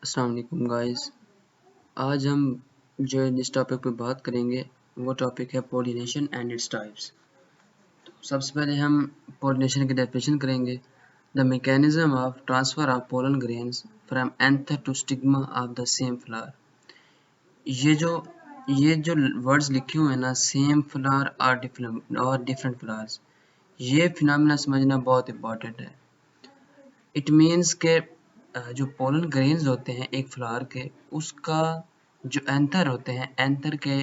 अस्सलाम वालेकुम गाइस। आज हम जो जिस टॉपिक पे बात करेंगे वो टॉपिक है पोलिनेशन एंड इट्स टाइप्स। तो सबसे पहले हम पोलिनेशन की डेफिनेशन करेंगे। The mechanism of transfer of pollen grains from anther to stigma of the same flower. ये जो वर्ड्स लिखे हुए हैं ना, सेम फ्लावर और डिफरेंट फ्लावर्स, ये फिनोमेना समझना बहुत इंपॉर्टेंट है। इट मीन्स के जो पोलन ग्रेन्स होते हैं एक फ्लावर के, उसका जो एंथर होते हैं, एंथर के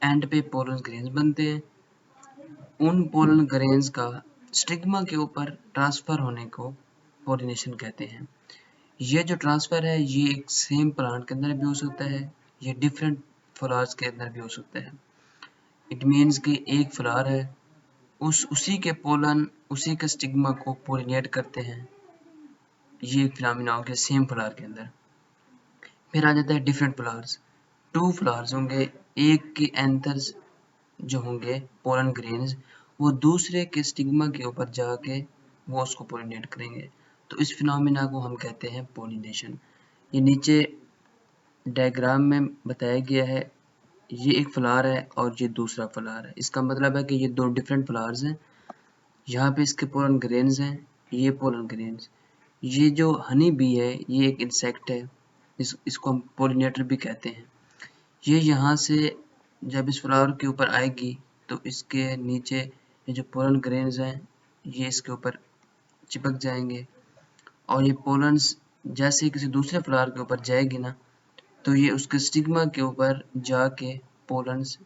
एंड पे पोलन ग्रेन्स बनते हैं। उन पोलन ग्रेन्स का स्टिग्मा के ऊपर ट्रांसफर होने को पोलिनेशन कहते हैं। ये जो ट्रांसफर है ये एक सेम प्लांट के अंदर भी हो सकता है, ये डिफरेंट फ्लावर्स के अंदर भी हो सकता है। इट मीन्स कि एक फ्लावर है, उसी के पोलन उसी के स्टिग्मा को पोलिनेट करते हैं। ये एक फिनोमेना हो गया सेम फ्लावर के अंदर। फिर आ जाता है डिफरेंट फ्लावर्स। टू फ्लावर्स होंगे, एक के एंथर्स जो होंगे पोलन ग्रेन्स, वो दूसरे के स्टिग्मा के ऊपर जाके वो उसको पोलिनेट करेंगे। तो इस फिनोमेना को हम कहते हैं पोलिनेशन। ये नीचे डायग्राम में बताया गया है। ये एक फ्लावर है और ये दूसरा फ्लावर है। इसका मतलब है कि ये दो डिफरेंट फ्लावर्स हैं। यहाँ पे इसके पोलन ग्रेन्स हैं, ये पोलन ग्रेन्स। ये जो हनी बी है ये एक इंसेक्ट है, इसको हम पोलिनेटर भी कहते हैं। ये यहाँ से जब इस फ्लावर के ऊपर आएगी तो इसके नीचे ये जो पोलन ग्रेन्स हैं ये इसके ऊपर चिपक जाएंगे, और ये पोलन्स जैसे ही किसी दूसरे फ्लावर के ऊपर जाएगी ना, तो ये उसके स्टिग्मा के ऊपर जाके पोलन्स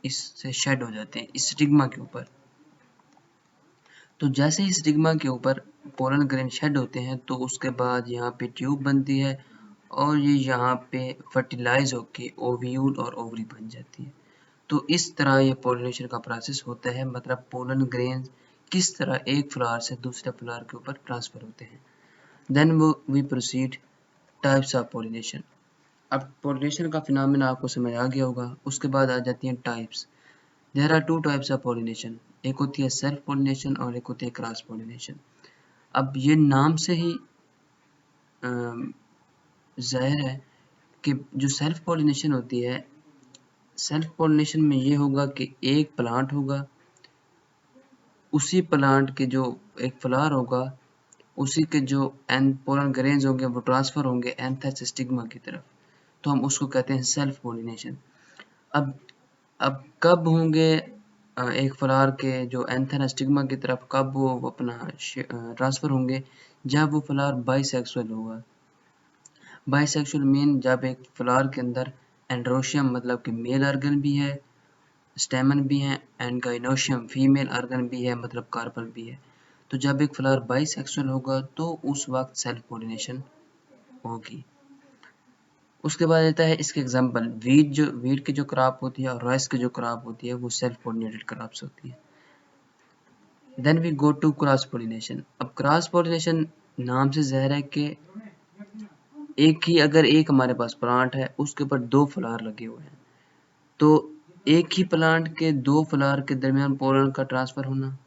इससे शेड हो जाते हैं इस स्टिग्मा के ऊपर। तो जैसे ही स्टिग्मा के ऊपर पोलन ग्रेन शेड होते हैं तो उसके बाद यहाँ पे ट्यूब बनती है और ये यहाँ पे फर्टिलाइज होके ओव्यूल और ओवरी बन जाती है। तो इस तरह ये पोलिनेशन का प्रोसेस होता है, मतलब पोलन ग्रेन किस तरह एक फ्लावर से दूसरे फ्लावर के ऊपर ट्रांसफर होते हैं। Then we proceed types of pollination. अब पोलिनेशन का फिनोमेना आपको समझ आ गया होगा। उसके बाद आ जाती हैं types. There are two types of pollination, एक होती है सेल्फ पोलिनेशन और एक होती है क्रॉस पोलिनेशन। अब ये नाम से ही जाहिर है कि जो सेल्फ पोलिनेशन होती है, सेल्फ पोलिनेशन में ये होगा कि एक प्लांट होगा, उसी प्लांट के जो एक फ्लावर होगा, उसी के जो पोलन ग्रेन्स होंगे वो ट्रांसफर होंगे एंथर से स्टिग्मा की तरफ, तो हम उसको कहते हैं सेल्फ पोलिनेशन। अब कब होंगे एक फ्लावर के जो एंथर स्टिग्मा की तरफ, कब वो अपना ट्रांसफर होंगे? जब वो फ्लावर बाइसेक्सुअल होगा। बाइसेक्सुअल मीन जब एक फ्लावर के अंदर एंड्रोशियम मतलब कि मेल ऑर्गन भी है, स्टेमन भी है, एंड गाइनोशियम फीमेल ऑर्गन भी है, मतलब कार्पल भी है। तो जब एक फ्लावर बाइसेक्सुअल होगा तो उस वक्त सेल्फ पोलिनेशन होगी। उसके बाद आता है इसके एग्जांपल, वीट की जो क्रॉप होती है और राइस की जो क्रॉप होती है वो सेल्फ पोलिनेटेड क्रॉप्स होती है। Then we go to cross pollination. अब क्रॉस पोलिनेशन नाम से ज़ाहिर है कि अगर एक हमारे पास प्लांट है उसके ऊपर दो फ्लावर लगे हुए हैं, तो एक ही प्लांट के दो फ्लावर के दरमियान पोलन का ट्रांसफर होना,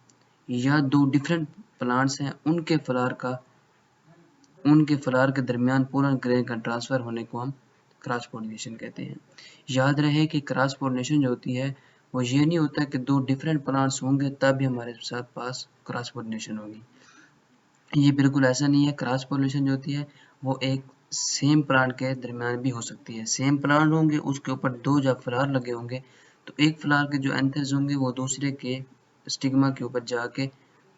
या दो डिफरेंट प्लांट्स हैं उनके फ्लावर के दरमियान पोलन ग्रेन का ट्रांसफर होने को हम क्रॉस पोलिनेशन कहते हैं। याद रहे कि क्रॉस पोलिनेशन जो होती है वो ये नहीं होता कि दो डिफरेंट प्लांट्स होंगे तब भी हमारे साथ पास क्रॉस पोलिनेशन होगी। ये बिल्कुल ऐसा नहीं है। क्रॉस पोलिनेशन जो होती है वो एक सेम प्लांट के दरमियान भी हो सकती है। सेम प्लांट होंगे, उसके ऊपर दो जब फ्लावर लगे होंगे तो एक फ्लावर के जो एंथर्स होंगे वो दूसरे के स्टिग्मा के ऊपर जाके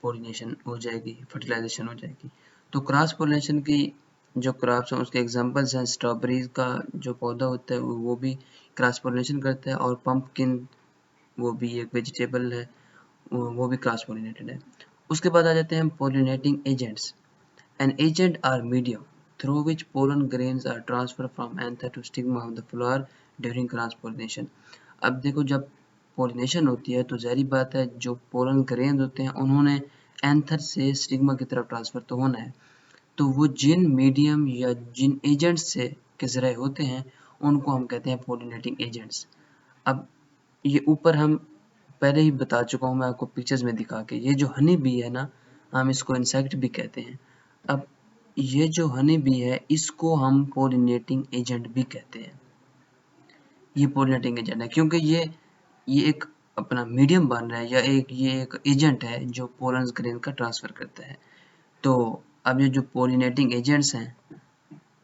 पोलिनेशन हो जाएगी, फर्टिलाइजेशन हो जाएगी। तो क्रॉस पोलिनेशन की जो क्रॉप्स हैं उसके एग्जांपल्स हैं, स्ट्रॉबेरीज का जो पौधा होता है वो भी क्रॉस पोलिनेशन करता है, और पंपकिन वो भी एक वेजिटेबल है, वो भी क्रॉस पोलिनेटेड है। उसके बाद आ जाते हैं pollinating agents. An agent or medium through which pollen grains are transferred from anther to stigma of the flower during cross pollination। अब देखो, जब पोलिनेशन होती है तो ज़ाहिर बात है जो पोलन ग्रेन्स होते हैं उन्होंने एंथर से स्टिग्मा की तरफ ट्रांसफ़र तो होना है। तो वो जिन मीडियम या जिन एजेंट्स से के ज़रिए होते हैं उनको हम कहते हैं पोलिनेटिंग एजेंट्स। अब ये ऊपर हम पहले ही बता चुका हूँ मैं आपको पिक्चर्स में दिखा के, ये जो हनी बी है ना, हम इसको इंसेक्ट भी कहते हैं। अब ये जो हनी बी है इसको हम पोलिनेटिंग एजेंट भी कहते हैं। ये पोलिनेटिंग एजेंट है क्योंकि ये एक अपना मीडियम बन रहा है या ये एक एजेंट है जो पोलन ग्रेन का ट्रांसफर करता है। तो अब ये जो पोलिनेटिंग एजेंट्स हैं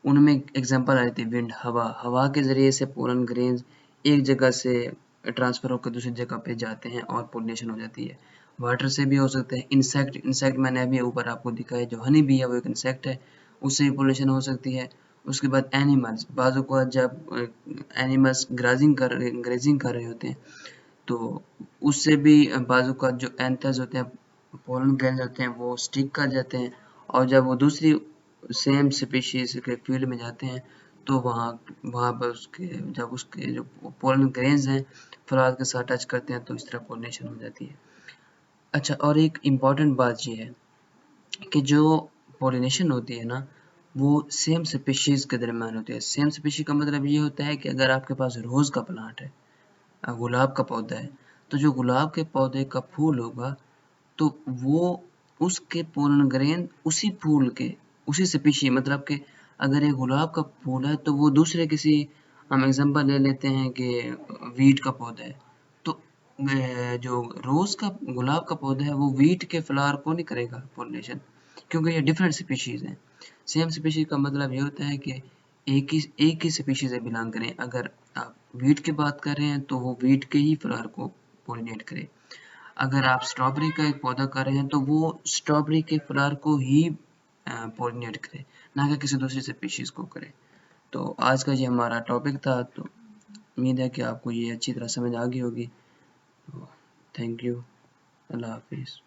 उनमें एग्जांपल आ जाती है विंड, हवा के ज़रिए से पोलन ग्रेन्स एक जगह से ट्रांसफ़र होकर दूसरी जगह पे जाते हैं और पोलिनेशन हो जाती है। वाटर से भी हो सकते हैं, इंसेक्ट मैंने अभी ऊपर आपको दिखाया, जो हनी बी है वो एक इंसेक्ट है, उससे भी पोलिनेशन हो सकती है। उसके बाद एनिमल्स, बाज़ औक़ात जब एनिमल्स ग्रेजिंग कर रहे होते हैं तो उससे भी बाज़ औक़ात जो एंथर्स होते हैं, पोलन ग्रेन्स होते हैं वो स्टिक कर जाते हैं और जब वो दूसरी सेम स्पीशीज़ के फील्ड में जाते हैं तो वहाँ पर उसके जो पोलन ग्रेन्स हैं फ्लावर के साथ टच करते हैं तो इस तरह पोलिनेशन हो जाती है। अच्छा, और एक इम्पॉर्टेंट बात ये है कि जो पोलिनेशन होती है ना वो सेम स्पीशीज़ के दरमियान होती है। सेम स्पीशीज़ का मतलब ये होता है कि अगर आपके पास रोज़ का प्लांट है, गुलाब का पौधा है, तो जो गुलाब के पौधे का फूल होगा तो वो उसके पोलन ग्रेन उसी फूल के उसी स्पीशी, मतलब कि अगर ये गुलाब का फूल है तो वो दूसरे किसी, हम एग्जांपल ले लेते हैं कि वीट का पौधा है, तो जो रोज़ का गुलाब का पौधा है वो वीट के फ्लावर को नहीं करेगा पोलिनेशन, क्योंकि ये डिफरेंट स्पीशीज़ हैं। सेम स्पीशीज़ का मतलब ये होता है कि एक ही स्पीशीज़ से बिलोंग करें। अगर आप वीट की बात कर रहे हैं तो वो वीट के ही फ्लावर को पोलिनेट करे। अगर आप स्ट्रॉबेरी का एक पौधा कर रहे हैं तो वो स्ट्रॉबेरी के फ्लावर को ही पोलिनेट करे, ना कि किसी दूसरी स्पीशीज़ को करे। तो आज का ये हमारा टॉपिक था, तो उम्मीद है कि आपको ये अच्छी तरह समझ आ गई होगी। तो थैंक यू, अल्लाह हाफिज़।